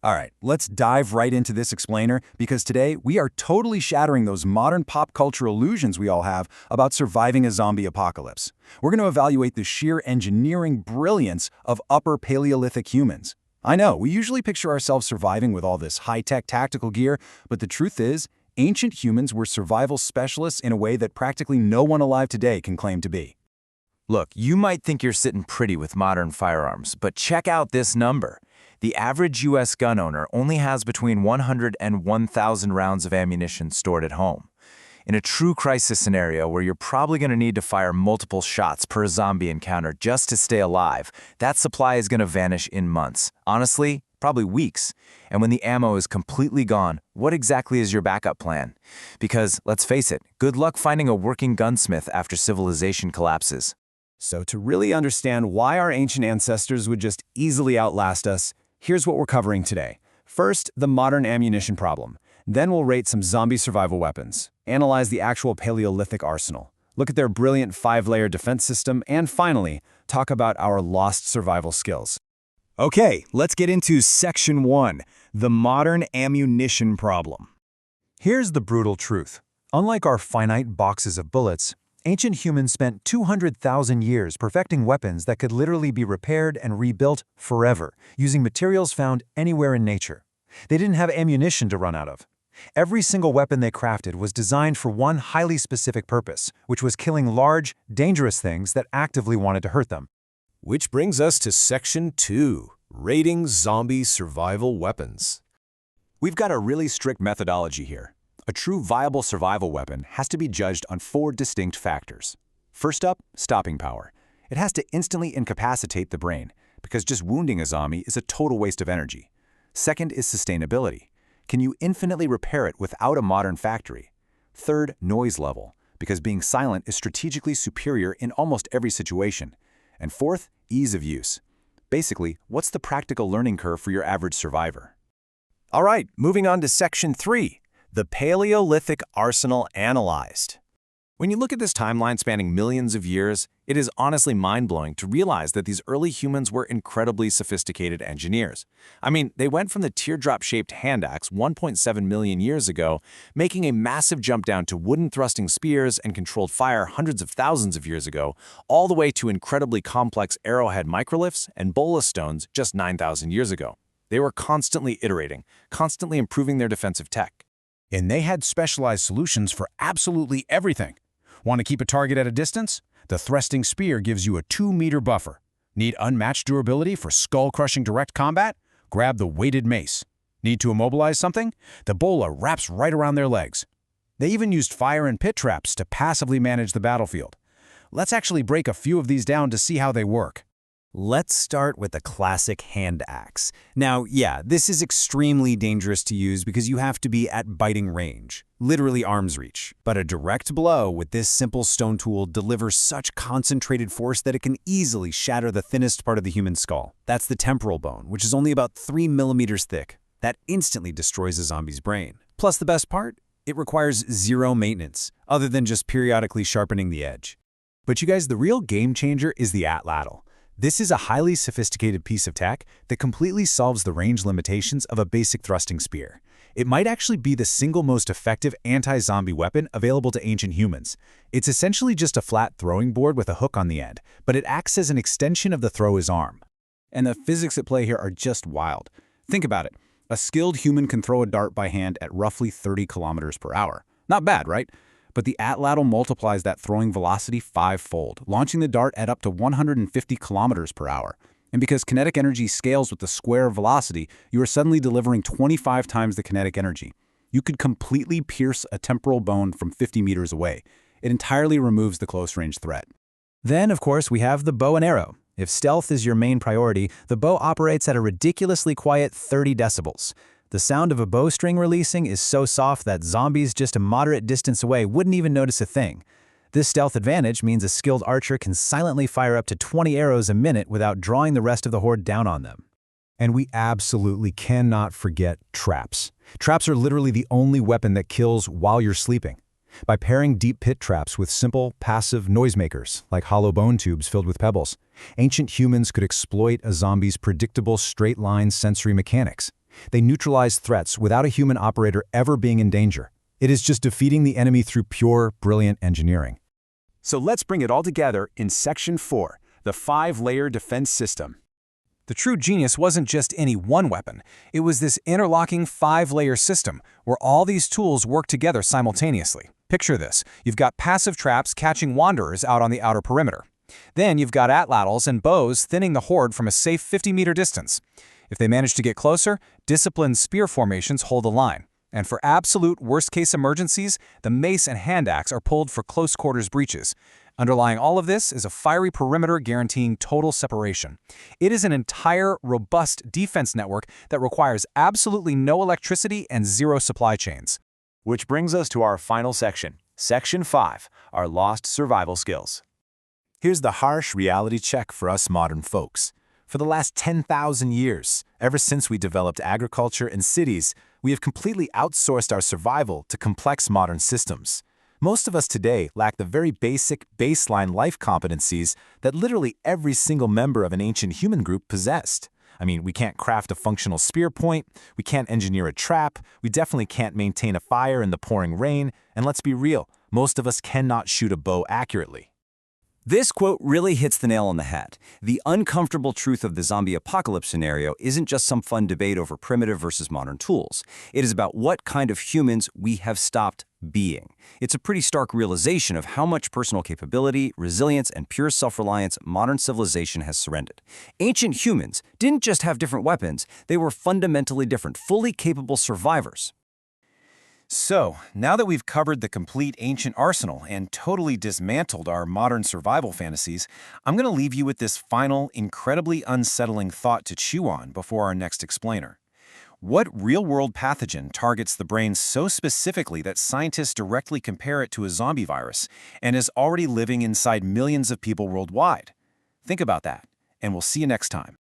All right, let's dive right into this explainer because today we are totally shattering those modern pop culture illusions we all have about surviving a zombie apocalypse. We're going to evaluate the sheer engineering brilliance of Upper Paleolithic humans. I know, we usually picture ourselves surviving with all this high-tech tactical gear, but the truth is, ancient humans were survival specialists in a way that practically no one alive today can claim to be. Look, you might think you're sitting pretty with modern firearms, but check out this number. The average U.S. gun owner only has between 100 and 1,000 rounds of ammunition stored at home. In a true crisis scenario where you're probably going to need to fire multiple shots per zombie encounter just to stay alive, that supply is going to vanish in months. Honestly, probably weeks. And when the ammo is completely gone, what exactly is your backup plan? Because, let's face it, good luck finding a working gunsmith after civilization collapses. So to really understand why our ancient ancestors would just easily outlast us, here's what we're covering today. First, the modern ammunition problem. Then we'll rate some zombie survival weapons, analyze the actual Paleolithic arsenal, look at their brilliant 5-layer defense system, and finally, talk about our lost survival skills. Okay, let's get into Section 1, the modern ammunition problem. Here's the brutal truth. Unlike our finite boxes of bullets, ancient humans spent 200,000 years perfecting weapons that could literally be repaired and rebuilt forever, using materials found anywhere in nature. They didn't have ammunition to run out of. Every single weapon they crafted was designed for one highly specific purpose, which was killing large, dangerous things that actively wanted to hurt them. Which brings us to Section 2, rating zombie survival weapons. We've got a really strict methodology here. A true viable survival weapon has to be judged on 4 distinct factors. First up, stopping power. It has to instantly incapacitate the brain, because just wounding a zombie is a total waste of energy. Second is sustainability. Can you infinitely repair it without a modern factory? Third, noise level, because being silent is strategically superior in almost every situation. And fourth, ease of use. Basically, what's the practical learning curve for your average survivor? All right, moving on to Section 3. The Paleolithic arsenal analyzed. When you look at this timeline spanning millions of years, it is honestly mind-blowing to realize that these early humans were incredibly sophisticated engineers. I mean, they went from the teardrop-shaped hand axe 1.7 million years ago, making a massive jump down to wooden thrusting spears and controlled fire hundreds of thousands of years ago, all the way to incredibly complex arrowhead microliths and bola stones just 9,000 years ago. They were constantly iterating, constantly improving their defensive tech. And they had specialized solutions for absolutely everything. Want to keep a target at a distance? The thrusting spear gives you a 2-meter buffer. Need unmatched durability for skull-crushing direct combat? Grab the weighted mace. Need to immobilize something? The bola wraps right around their legs. They even used fire and pit traps to passively manage the battlefield. Let's actually break a few of these down to see how they work. Let's start with the classic hand axe. Now, yeah, this is extremely dangerous to use because you have to be at biting range, literally arm's reach. But a direct blow with this simple stone tool delivers such concentrated force that it can easily shatter the thinnest part of the human skull. That's the temporal bone, which is only about 3 millimeters thick. That instantly destroys a zombie's brain. Plus the best part? It requires zero maintenance, other than just periodically sharpening the edge. But you guys, the real game changer is the atlatl. This is a highly sophisticated piece of tech that completely solves the range limitations of a basic thrusting spear. It might actually be the single most effective anti-zombie weapon available to ancient humans. It's essentially just a flat throwing board with a hook on the end, but it acts as an extension of the thrower's arm. And the physics at play here are just wild. Think about it. A skilled human can throw a dart by hand at roughly 30 kilometers per hour. Not bad, right? But the atlatl multiplies that throwing velocity 5-fold, launching the dart at up to 150 kilometers per hour. And because kinetic energy scales with the square of velocity, you are suddenly delivering 25 times the kinetic energy. You could completely pierce a temporal bone from 50 meters away. It entirely removes the close-range threat. Then, of course, we have the bow and arrow. If stealth is your main priority, the bow operates at a ridiculously quiet 30 decibels. The sound of a bowstring releasing is so soft that zombies just a moderate distance away wouldn't even notice a thing. This stealth advantage means a skilled archer can silently fire up to 20 arrows a minute without drawing the rest of the horde down on them. And we absolutely cannot forget traps. Traps are literally the only weapon that kills while you're sleeping. By pairing deep pit traps with simple, passive noisemakers, like hollow bone tubes filled with pebbles, ancient humans could exploit a zombie's predictable straight-line sensory mechanics. They neutralize threats without a human operator ever being in danger. It is just defeating the enemy through pure, brilliant engineering. So let's bring it all together in Section 4, the 5-layer defense system. The true genius wasn't just any one weapon. It was this interlocking 5-layer system where all these tools work together simultaneously. Picture this. You've got passive traps catching wanderers out on the outer perimeter. Then you've got atlatls and bows thinning the horde from a safe 50-meter distance. If they manage to get closer, disciplined spear formations hold the line. And for absolute worst-case emergencies, the mace and hand axe are pulled for close-quarters breaches. Underlying all of this is a fiery perimeter guaranteeing total separation. It is an entire, robust defense network that requires absolutely no electricity and zero supply chains. Which brings us to our final section, Section 5, our lost survival skills. Here's the harsh reality check for us modern folks. For the last 10,000 years, ever since we developed agriculture and cities, we have completely outsourced our survival to complex modern systems. Most of us today lack the very basic baseline life competencies that literally every single member of an ancient human group possessed. I mean, we can't craft a functional spear point, we can't engineer a trap, we definitely can't maintain a fire in the pouring rain, and let's be real, most of us cannot shoot a bow accurately. This quote really hits the nail on the head. The uncomfortable truth of the zombie apocalypse scenario isn't just some fun debate over primitive versus modern tools. It is about what kind of humans we have stopped being. It's a pretty stark realization of how much personal capability, resilience, and pure self-reliance modern civilization has surrendered. Ancient humans didn't just have different weapons, they were fundamentally different, fully capable survivors. So, now that we've covered the complete ancient arsenal and totally dismantled our modern survival fantasies, I'm going to leave you with this final, incredibly unsettling thought to chew on before our next explainer. What real-world pathogen targets the brain so specifically that scientists directly compare it to a zombie virus and is already living inside millions of people worldwide? Think about that, and we'll see you next time.